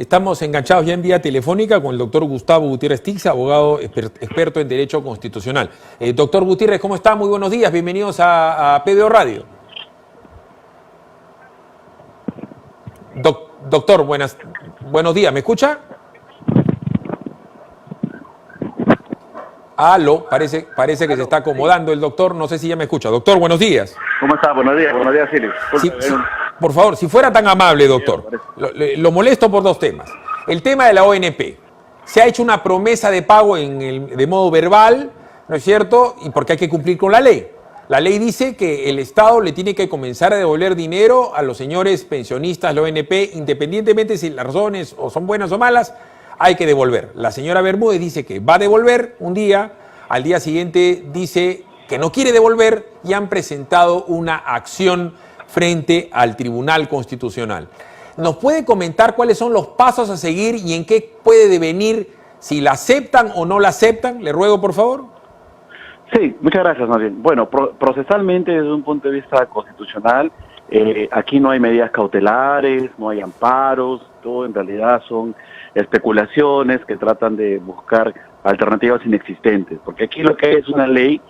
Estamos enganchados ya en vía telefónica con el doctor Gustavo Gutiérrez Tixa, abogado experto en Derecho Constitucional. Doctor Gutiérrez, ¿cómo está? Muy buenos días, bienvenidos a PBO Radio. Doctor, buenos días, ¿me escucha? Aló, parece que se está acomodando el doctor, no sé si ya me escucha. Doctor, buenos días. ¿Cómo está? Buenos días, Silvio. Sí, por favor, si fuera tan amable, doctor. Lo molesto por dos temas. El tema de la ONP. Se ha hecho una promesa de pago de modo verbal, ¿no es cierto? Y porque hay que cumplir con la ley. La ley dice que el Estado le tiene que comenzar a devolver dinero a los señores pensionistas de la ONP, independientemente si las razones o son buenas o malas, hay que devolver. La señora Bermúdez dice que va a devolver un día, al día siguiente dice que no quiere devolver y han presentado una acción frente al Tribunal Constitucional. ¿Nos puede comentar cuáles son los pasos a seguir y en qué puede devenir, si la aceptan o no la aceptan? Le ruego, por favor. Sí, muchas gracias, más bien. Bueno, procesalmente, desde un punto de vista constitucional, aquí no hay medidas cautelares, no hay amparos, todo en realidad son especulaciones que tratan de buscar alternativas inexistentes, porque aquí lo que hay es una ley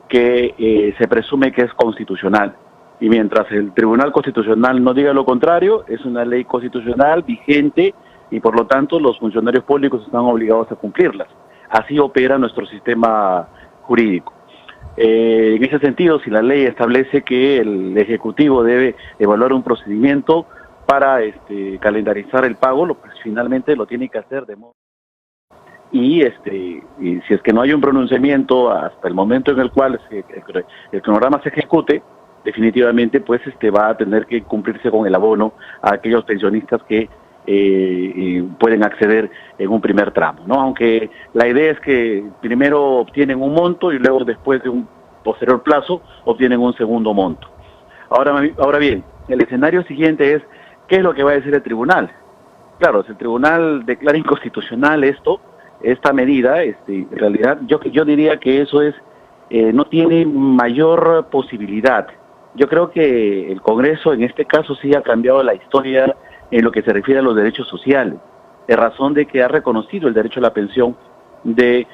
que se presume que es constitucional, y mientras el Tribunal Constitucional no diga lo contrario, es una ley constitucional vigente y por lo tanto los funcionarios públicos están obligados a cumplirlas. Así opera nuestro sistema jurídico. En ese sentido, si la ley establece que el Ejecutivo debe evaluar un procedimiento para calendarizar el pago, pues finalmente lo tiene que hacer de modo... Y si es que no hay un pronunciamiento hasta el momento en el cual el cronograma se ejecute, definitivamente pues va a tener que cumplirse con el abono a aquellos pensionistas que pueden acceder en un primer tramo, ¿no? Aunque la idea es que primero obtienen un monto y luego después de un posterior plazo obtienen un segundo monto. Ahora bien, el escenario siguiente es ¿qué es lo que va a decir el tribunal? Claro, si el tribunal declara inconstitucional esta medida, en realidad yo diría que eso no tiene mayor posibilidad. Yo creo que el Congreso en este caso sí ha cambiado la historia en lo que se refiere a los derechos sociales, en razón de que ha reconocido el derecho a la pensión de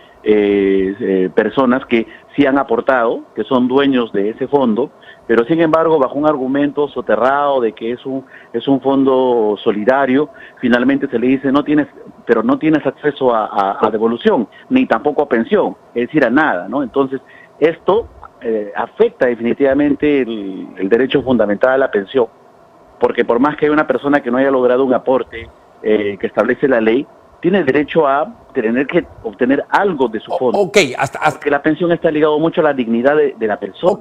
personas que sí han aportado, que son dueños de ese fondo, pero sin embargo bajo un argumento soterrado de que es un fondo solidario, finalmente se le dice no tienes acceso a devolución, ni tampoco a pensión, es decir, a nada, ¿no? Entonces esto afecta definitivamente el derecho fundamental a la pensión, porque por más que haya una persona que no haya logrado un aporte que establece la ley, tiene derecho a tener que obtener algo de su fondo. Porque la pensión está ligado mucho a la dignidad de la persona.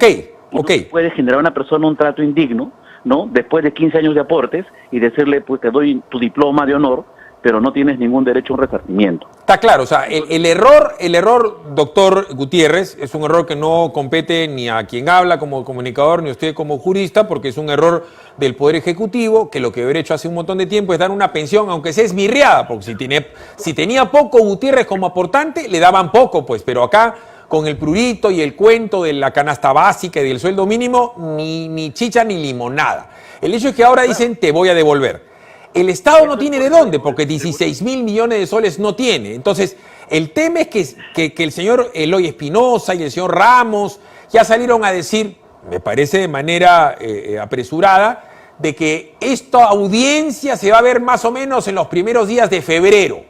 No puede generar a una persona un trato indigno, ¿no? Después de 15 años de aportes y decirle, pues te doy tu diploma de honor, pero no tienes ningún derecho a un resarcimiento. Está claro, o sea, el error, doctor Gutiérrez, es un error que no compete ni a quien habla como comunicador, ni a usted como jurista, porque es un error del Poder Ejecutivo, que lo que hubiera hecho hace un montón de tiempo es dar una pensión, aunque sea esmirriada, porque si tenía poco Gutiérrez como aportante, le daban poco, pues, pero acá, con el prurito y el cuento de la canasta básica y del sueldo mínimo, ni chicha ni limonada. El hecho es que ahora dicen, te voy a devolver. El Estado no tiene de dónde, porque 16.000 millones de soles no tiene. Entonces, el tema es que el señor Eloy Espinosa y el señor Ramos ya salieron a decir, me parece de manera apresurada, de que esta audiencia se va a ver más o menos en los primeros días de febrero.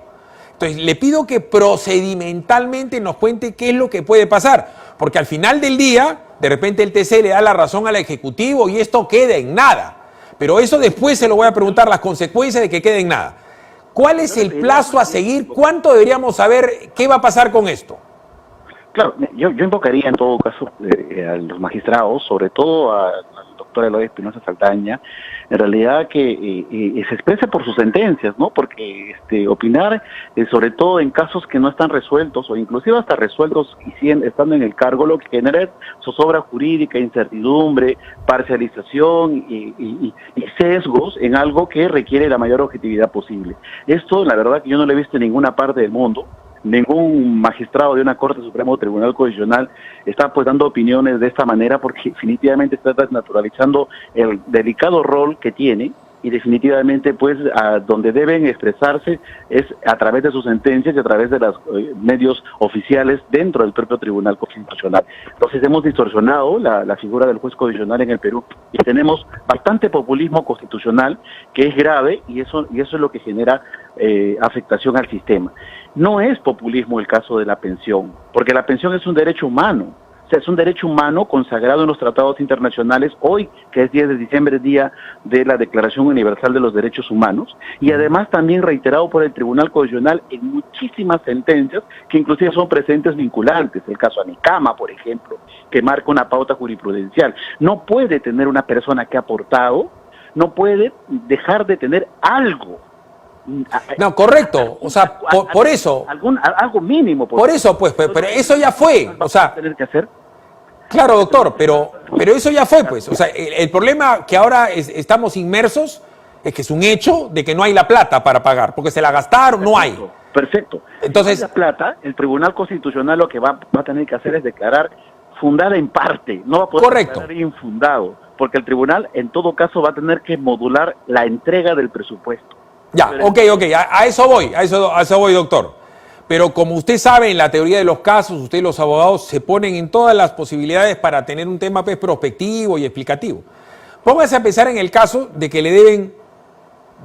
Entonces, le pido que procedimentalmente nos cuente qué es lo que puede pasar, porque al final del día, de repente el TC le da la razón al Ejecutivo y esto queda en nada. Pero eso después se lo voy a preguntar, las consecuencias de que quede en nada. ¿Cuál es el plazo a seguir? ¿Cuánto deberíamos saber? ¿Qué va a pasar con esto? Claro, yo invocaría en todo caso a los magistrados, sobre todo al doctor Eloy Espinosa Saldaña, en realidad que se exprese por sus sentencias, ¿no? Porque opinar, sobre todo en casos que no están resueltos, o inclusive hasta resueltos y estando en el cargo, lo que genera es zozobra jurídica, incertidumbre, parcialización y sesgos en algo que requiere la mayor objetividad posible. Esto, la verdad, que yo no lo he visto en ninguna parte del mundo. Ningún magistrado de una Corte Suprema o Tribunal Constitucional está pues dando opiniones de esta manera, porque definitivamente está desnaturalizando el delicado rol que tiene y definitivamente pues a donde deben expresarse es a través de sus sentencias y a través de los medios oficiales dentro del propio Tribunal Constitucional. Entonces hemos distorsionado la figura del juez constitucional en el Perú y tenemos bastante populismo constitucional que es grave y eso es lo que genera afectación al sistema. No es populismo el caso de la pensión, porque la pensión es un derecho humano. O sea, es un derecho humano consagrado en los tratados internacionales, hoy que es 10 de diciembre, día de la Declaración Universal de los Derechos Humanos, y además también reiterado por el Tribunal Constitucional en muchísimas sentencias que inclusive son presentes vinculantes, el caso Anicama, por ejemplo, que marca una pauta jurisprudencial. No puede tener una persona que ha aportado, no puede dejar de tener algo. No, correcto, o sea, por eso. Algo mínimo. Por eso, pues, pero eso ya fue, o sea. Tener que hacer. Claro, doctor, pero eso ya fue, pues. O sea, el problema que ahora estamos inmersos es que es un hecho de que no hay la plata para pagar, porque se la gastaron, no hay. Perfecto. Entonces, la plata, el Tribunal Constitucional lo que va a tener que hacer es declarar fundada en parte, no va a poder declarar infundado, porque el tribunal en todo caso va a tener que modular la entrega del presupuesto. Ya, ok, a eso voy, doctor. Pero como usted sabe, en la teoría de los casos, usted y los abogados se ponen en todas las posibilidades para tener un tema pues, prospectivo y explicativo. Póngase a pensar en el caso de que le deben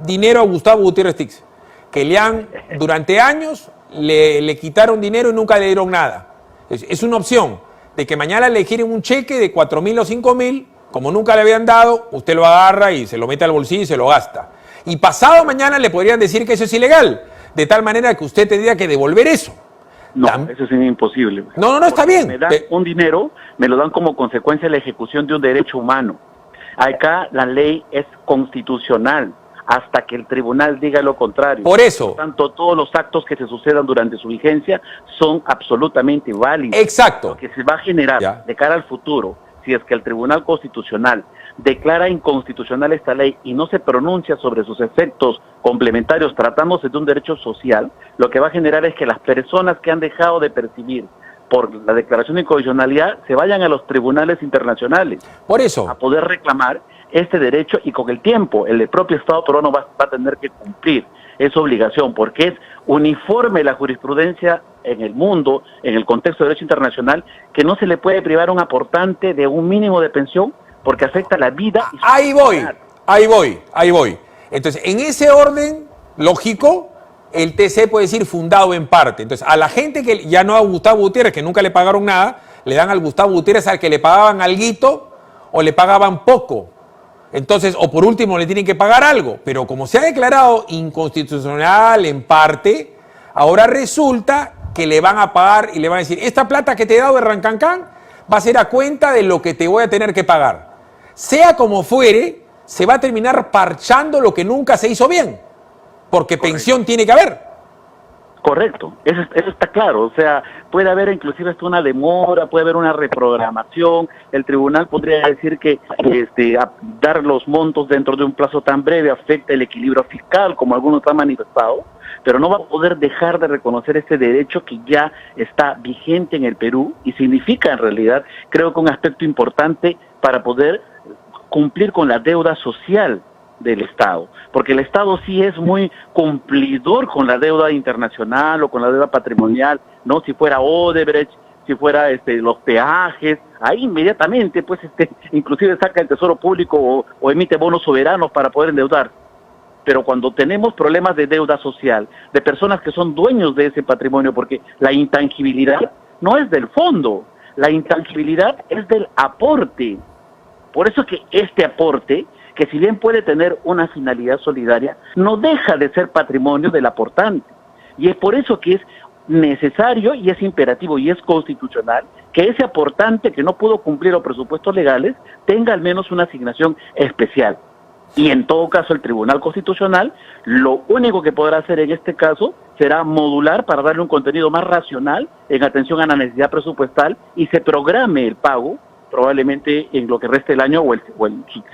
dinero a Gustavo Gutiérrez Tix, que durante años le quitaron dinero y nunca le dieron nada. Es una opción de que mañana le quieren un cheque de 4.000 o 5.000, como nunca le habían dado, usted lo agarra y se lo mete al bolsillo y se lo gasta. Y pasado mañana le podrían decir que eso es ilegal, de tal manera que usted tendría que devolver eso. No, eso es imposible. No, está bien. Me dan un dinero, me lo dan como consecuencia de la ejecución de un derecho humano. Acá la ley es constitucional hasta que el tribunal diga lo contrario. Por eso. Por tanto, todos los actos que se sucedan durante su vigencia son absolutamente válidos. Exacto. Lo que se va a generar de cara al futuro, si es que el Tribunal Constitucional declara inconstitucional esta ley y no se pronuncia sobre sus efectos complementarios tratándose de un derecho social, lo que va a generar es que las personas que han dejado de percibir por la declaración de inconstitucionalidad se vayan a los tribunales internacionales. Por eso. A poder reclamar este derecho y con el tiempo el propio Estado peruano va a tener que cumplir esa obligación porque es uniforme la jurisprudencia en el mundo, en el contexto de derecho internacional, que no se le puede privar a un aportante de un mínimo de pensión porque afecta la vida. Y ahí voy. Entonces, en ese orden lógico, el TC puede decir fundado en parte. Entonces, a la gente que ya no a Gustavo Gutiérrez, que nunca le pagaron nada, le dan al Gustavo Gutiérrez al que le pagaban alguito o le pagaban poco. Entonces, o por último, le tienen que pagar algo. Pero como se ha declarado inconstitucional en parte, ahora resulta que le van a pagar y le van a decir, esta plata que te he dado de Rancancán va a ser a cuenta de lo que te voy a tener que pagar. Sea como fuere, se va a terminar parchando lo que nunca se hizo bien, porque pensión tiene que haber. Correcto, eso está claro, o sea, puede haber inclusive hasta una demora, puede haber una reprogramación, el tribunal podría decir que dar los montos dentro de un plazo tan breve afecta el equilibrio fiscal, como algunos han manifestado, pero no va a poder dejar de reconocer este derecho que ya está vigente en el Perú y significa en realidad, creo que un aspecto importante para poder cumplir con la deuda social del Estado, porque el Estado sí es muy cumplidor con la deuda internacional o con la deuda patrimonial, ¿no? Si fuera Odebrecht, si fuera los peajes, ahí inmediatamente pues inclusive saca el Tesoro Público o emite bonos soberanos para poder endeudar. Pero cuando tenemos problemas de deuda social, de personas que son dueños de ese patrimonio, porque la intangibilidad no es del fondo, la intangibilidad es del aporte. Por eso que este aporte, que si bien puede tener una finalidad solidaria, no deja de ser patrimonio del aportante. Y es por eso que es necesario y es imperativo y es constitucional que ese aportante que no pudo cumplir los presupuestos legales tenga al menos una asignación especial. Y en todo caso el Tribunal Constitucional lo único que podrá hacer en este caso será modular para darle un contenido más racional en atención a la necesidad presupuestal y se programe el pago probablemente en lo que reste el año o el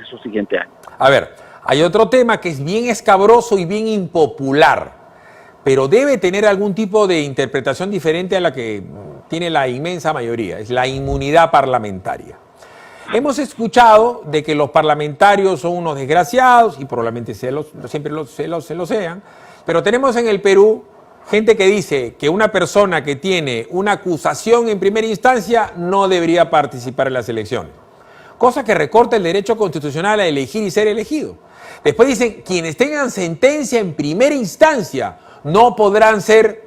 su siguiente año. A ver, hay otro tema que es bien escabroso y bien impopular, pero debe tener algún tipo de interpretación diferente a la que tiene la inmensa mayoría, es la inmunidad parlamentaria. Hemos escuchado de que los parlamentarios son unos desgraciados, y probablemente siempre lo sean, pero tenemos en el Perú gente que dice que una persona que tiene una acusación en primera instancia no debería participar en las elecciones, cosa que recorta el derecho constitucional a elegir y ser elegido. Después dicen, quienes tengan sentencia en primera instancia no podrán ser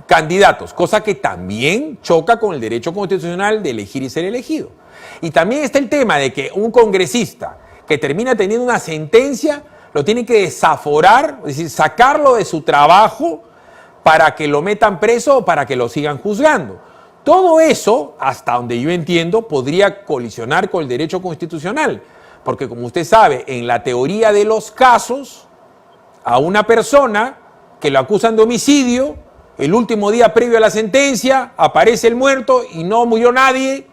candidatos, cosa que también choca con el derecho constitucional de elegir y ser elegido. Y también está el tema de que un congresista que termina teniendo una sentencia lo tiene que desaforar, es decir, sacarlo de su trabajo para que lo metan preso o para que lo sigan juzgando. Todo eso, hasta donde yo entiendo, podría colisionar con el derecho constitucional, porque como usted sabe, en la teoría de los casos, a una persona que lo acusan de homicidio, el último día previo a la sentencia, aparece el muerto y no murió nadie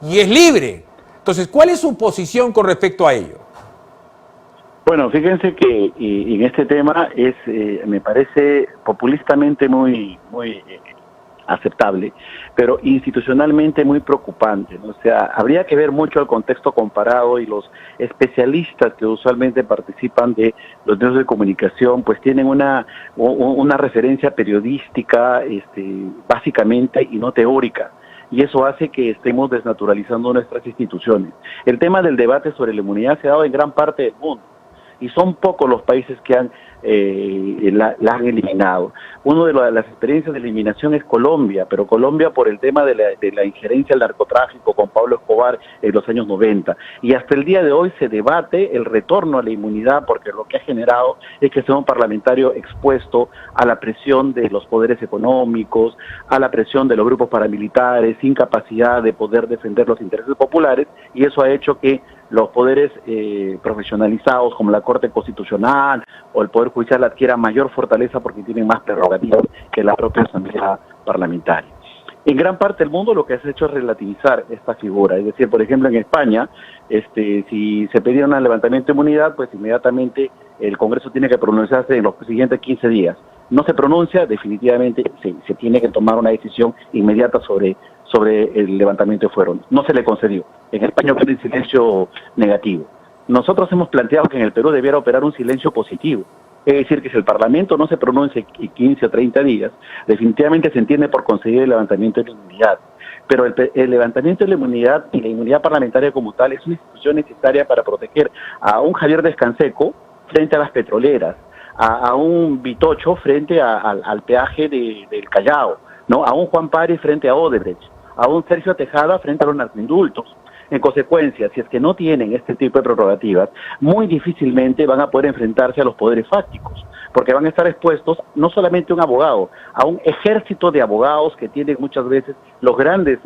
y es libre. Entonces, ¿cuál es su posición con respecto a ello? Bueno, fíjense que en este tema me parece populistamente muy aceptable, pero institucionalmente muy preocupante, ¿no? O sea, habría que ver mucho el contexto comparado, y los especialistas que usualmente participan de los medios de comunicación pues tienen una referencia periodística básicamente y no teórica, y eso hace que estemos desnaturalizando nuestras instituciones. El tema del debate sobre la inmunidad se ha dado en gran parte del mundo, y son pocos los países que la han eliminado. Una de las experiencias de eliminación es Colombia, pero Colombia por el tema de la injerencia del narcotráfico con Pablo Escobar en los años 90. Y hasta el día de hoy se debate el retorno a la inmunidad, porque lo que ha generado es que sea un parlamentario expuesto a la presión de los poderes económicos, a la presión de los grupos paramilitares, sin capacidad de poder defender los intereses populares, y eso ha hecho que los poderes profesionalizados como la Corte Constitucional o el Poder Judicial adquieran mayor fortaleza porque tienen más prerrogativas que la propia Asamblea Parlamentaria. En gran parte del mundo lo que se ha hecho es relativizar esta figura, es decir, por ejemplo en España, si se pedía un levantamiento de inmunidad, pues inmediatamente el Congreso tiene que pronunciarse en los siguientes 15 días. No se pronuncia, definitivamente se tiene que tomar una decisión inmediata sobre el levantamiento de fuero. No se le concedió. En España queda en silencio negativo. Nosotros hemos planteado que en el Perú debiera operar un silencio positivo. Es decir, que si el Parlamento no se pronuncia en 15 o 30 días, definitivamente se entiende por conceder el levantamiento de la inmunidad. Pero el levantamiento de la inmunidad y la inmunidad parlamentaria como tal es una institución necesaria para proteger a un Javier Descanseco frente a las petroleras, a un Vitocho frente al peaje del Callao, ¿no? A un Juan Pari frente a Odebrecht, a un Sergio Tejada frente a los narcoindultos. En consecuencia, si es que no tienen este tipo de prerrogativas, muy difícilmente van a poder enfrentarse a los poderes fácticos, porque van a estar expuestos no solamente a un abogado, a un ejército de abogados que tienen muchas veces los grandes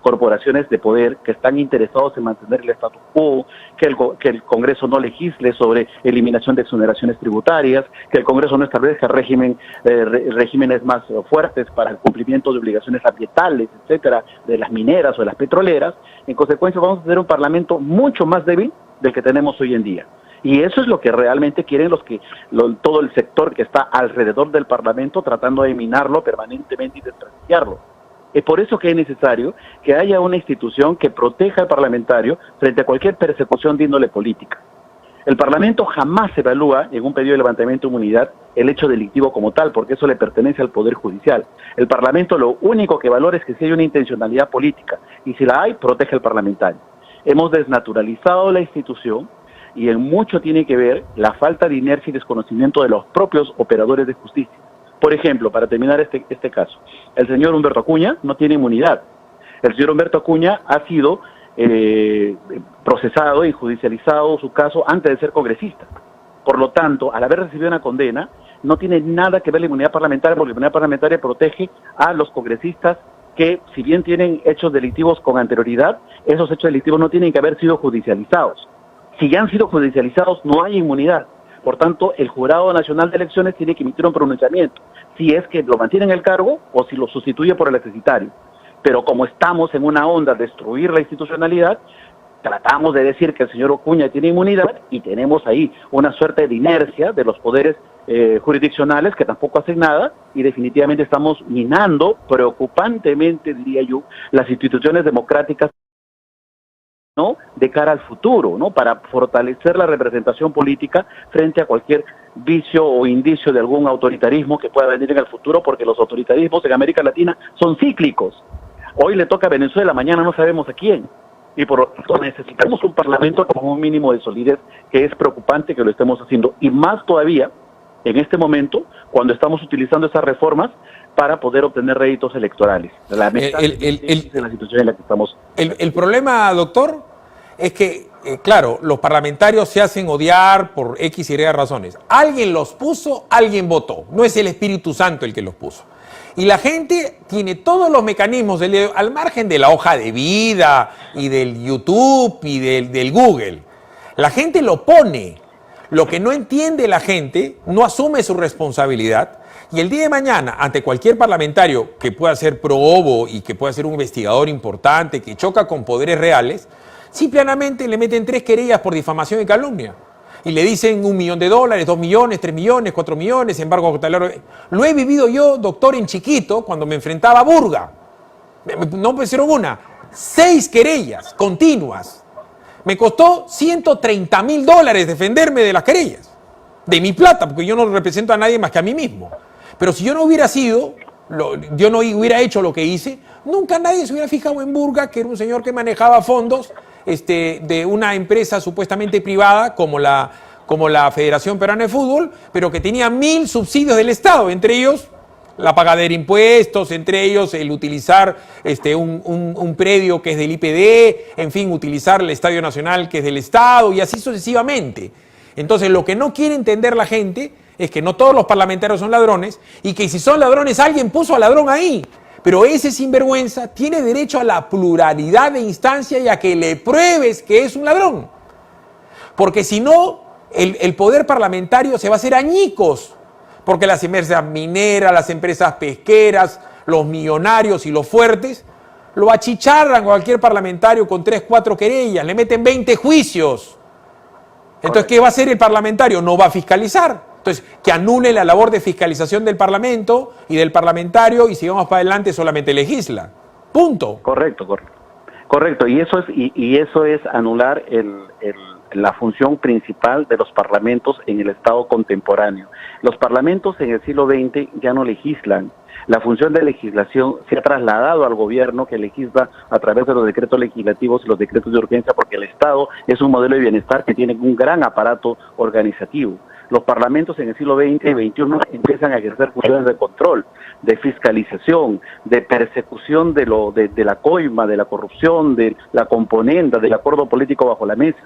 corporaciones de poder que están interesados en mantener el status quo, que el Congreso no legisle sobre eliminación de exoneraciones tributarias, que el Congreso no establezca regímenes más fuertes para el cumplimiento de obligaciones ambientales, etcétera, de las mineras o de las petroleras. En consecuencia, vamos a tener un parlamento mucho más débil del que tenemos hoy en día. Y eso es lo que realmente quieren todo el sector que está alrededor del Parlamento, tratando de minarlo permanentemente y desprestigiarlo. Es por eso que es necesario que haya una institución que proteja al parlamentario frente a cualquier persecución de índole política. El Parlamento jamás evalúa en un pedido de levantamiento de inmunidad el hecho delictivo como tal, porque eso le pertenece al Poder Judicial. El Parlamento lo único que valora es que si hay una intencionalidad política, y si la hay, protege al parlamentario. Hemos desnaturalizado la institución, y en mucho tiene que ver la falta de inercia y desconocimiento de los propios operadores de justicia. Por ejemplo, para terminar este caso, el señor Humberto Acuña no tiene inmunidad. El señor Humberto Acuña ha sido procesado y judicializado su caso antes de ser congresista. Por lo tanto, al haber recibido una condena, no tiene nada que ver la inmunidad parlamentaria, porque la inmunidad parlamentaria protege a los congresistas que, si bien tienen hechos delictivos con anterioridad, esos hechos delictivos no tienen que haber sido judicializados. Si ya han sido judicializados, no hay inmunidad. Por tanto, el Jurado Nacional de Elecciones tiene que emitir un pronunciamiento, si es que lo mantiene en el cargo o si lo sustituye por el execretario. Pero como estamos en una onda de destruir la institucionalidad, tratamos de decir que el señor Acuña tiene inmunidad y tenemos ahí una suerte de inercia de los poderes jurisdiccionales que tampoco hacen nada, y definitivamente estamos minando preocupantemente, diría yo, las instituciones democráticas. ¿no?, de cara al futuro, ¿no?, para fortalecer la representación política frente a cualquier vicio o indicio de algún autoritarismo que pueda venir en el futuro, porque los autoritarismos en América Latina son cíclicos. Hoy le toca a Venezuela, mañana no sabemos a quién. Y por lo tanto necesitamos un parlamento con un mínimo de solidez, que es preocupante que lo estemos haciendo. Y más todavía en este momento, cuando estamos utilizando esas reformas para poder obtener réditos electorales. Lamentablemente es la situación en la que estamos. El problema, doctor, es que, claro, los parlamentarios se hacen odiar por X y Y razones. Alguien los puso, alguien votó. No es el Espíritu Santo el que los puso. Y la gente tiene todos los mecanismos, al margen de la hoja de vida y del YouTube y del Google. La gente lo pone. Lo que no entiende la gente no asume su responsabilidad. Y el día de mañana, ante cualquier parlamentario que pueda ser probo y que pueda ser un investigador importante, que choca con poderes reales, simplemente le meten 3 querellas por difamación y calumnia. Y le dicen $1 millón, $2 millones, 3 millones, 4 millones, embargo hotelero. Lo he vivido yo, doctor, en chiquito, cuando me enfrentaba a Burga. No pusieron una, 6 querellas continuas. Me costó $130.000 defenderme de las querellas. De mi plata, porque yo no represento a nadie más que a mí mismo. Pero si yo no hubiera sido, yo no hubiera hecho lo que hice, nunca nadie se hubiera fijado en Burga, que era un señor que manejaba fondos de una empresa supuestamente privada como la Federación Peruana de Fútbol, pero que tenía 1000 subsidios del Estado, entre ellos la pagadera de impuestos, entre ellos el utilizar un predio que es del IPD, en fin, utilizar el Estadio Nacional que es del Estado y así sucesivamente. Entonces, lo que no quiere entender la gente es que no todos los parlamentarios son ladrones y que si son ladrones alguien puso al ladrón ahí. Pero ese sinvergüenza tiene derecho a la pluralidad de instancias y a que le pruebes que es un ladrón. Porque si no, el poder parlamentario se va a hacer añicos. Porque las empresas mineras, las empresas pesqueras, los millonarios y los fuertes, lo achicharran a cualquier parlamentario con 3, 4 querellas, le meten 20 juicios. Entonces, ¿qué va a hacer el parlamentario? No va a fiscalizar. Entonces, que anule la labor de fiscalización del Parlamento y del parlamentario y sigamos para adelante, solamente legisla. Punto. Correcto. Y eso es anular la función principal de los parlamentos en el Estado contemporáneo. Los parlamentos en el siglo XX ya no legislan. La función de legislación se ha trasladado al gobierno, que legisla a través de los decretos legislativos y los decretos de urgencia, porque el Estado es un modelo de bienestar que tiene un gran aparato organizativo. Los parlamentos en el siglo XX y XXI empiezan a ejercer funciones de control, de fiscalización, de persecución de la coima, de la corrupción, de la componenda, del acuerdo político bajo la mesa.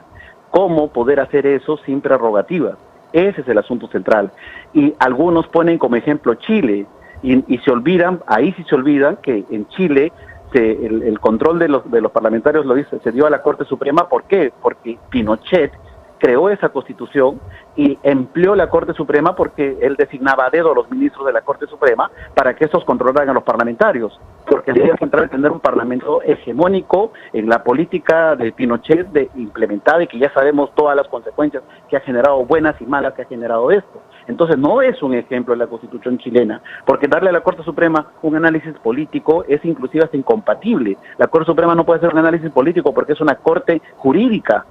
¿Cómo poder hacer eso sin prerrogativas? Ese es el asunto central. Y algunos ponen como ejemplo Chile, y se olvidan, ahí sí se olvidan que en Chile el control de los parlamentarios se dio a la Corte Suprema. ¿Por qué? Porque Pinochet creó esa constitución y empleó la Corte Suprema porque él designaba a dedo a los ministros de la Corte Suprema para que estos controlaran a los parlamentarios, porque la idea central es tener un parlamento hegemónico en la política de Pinochet implementada y que ya sabemos todas las consecuencias que ha generado, buenas y malas que ha generado esto. Entonces no es un ejemplo en la Constitución chilena, porque darle a la Corte Suprema un análisis político es inclusive hasta incompatible. La Corte Suprema no puede hacer un análisis político porque es una corte jurídica.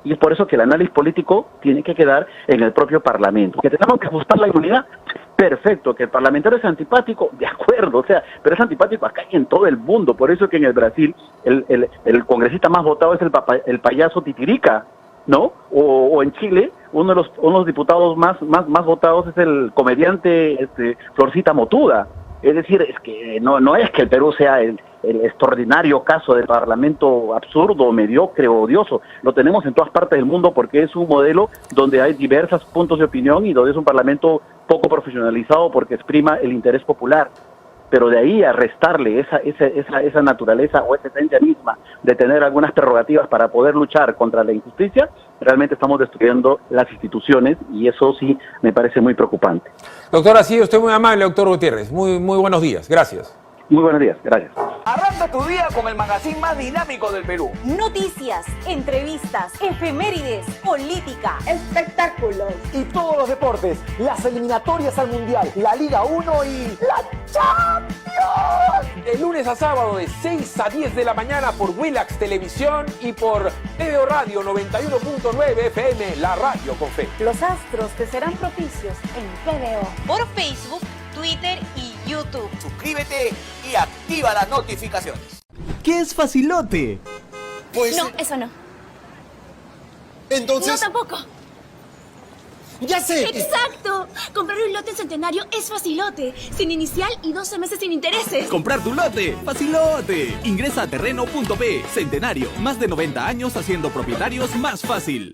Y es por eso que el análisis político tiene que quedar en el propio Parlamento. Que tenemos que ajustar la inmunidad, perfecto. Que el parlamentario es antipático, de acuerdo, o sea, pero es antipático acá y en todo el mundo. Por eso que en el Brasil el congresista más votado es el payaso Titirica, ¿no? O en Chile uno de los diputados más votados es el comediante Florcita Motuda. Es decir, es que no es que el Perú sea el extraordinario caso de parlamento absurdo, mediocre o odioso. Lo tenemos en todas partes del mundo porque es un modelo donde hay diversos puntos de opinión y donde es un parlamento poco profesionalizado porque exprima el interés popular. Pero de ahí a restarle esa naturaleza o esa esencia misma de tener algunas prerrogativas para poder luchar contra la injusticia, realmente estamos destruyendo las instituciones y eso sí me parece muy preocupante. Doctor, así usted muy amable, doctor Gutiérrez. Muy buenos días. Gracias. Muy buenos días. Gracias. Arranca tu día con el magazine más dinámico del Perú. Noticias, entrevistas, efemérides, política, espectáculos y todos los deportes, las eliminatorias al Mundial, la Liga 1 y la Champions. De lunes a sábado de 6 a 10 de la mañana por Willax Televisión y por TVO Radio 91.9 FM, la radio con fe. Los astros te serán propicios en TVO. Por Facebook, Twitter y YouTube. Suscríbete y activa las notificaciones. ¿Qué es facilote? Pues, No, eso no. entonces... No, tampoco. ¡Ya sé! ¡Exacto! Comprar un lote en Centenario es facilote. Sin inicial y 12 meses sin intereses. Comprar tu lote, facilote. Ingresa a terreno.p. Centenario, más de 90 años haciendo propietarios más fácil.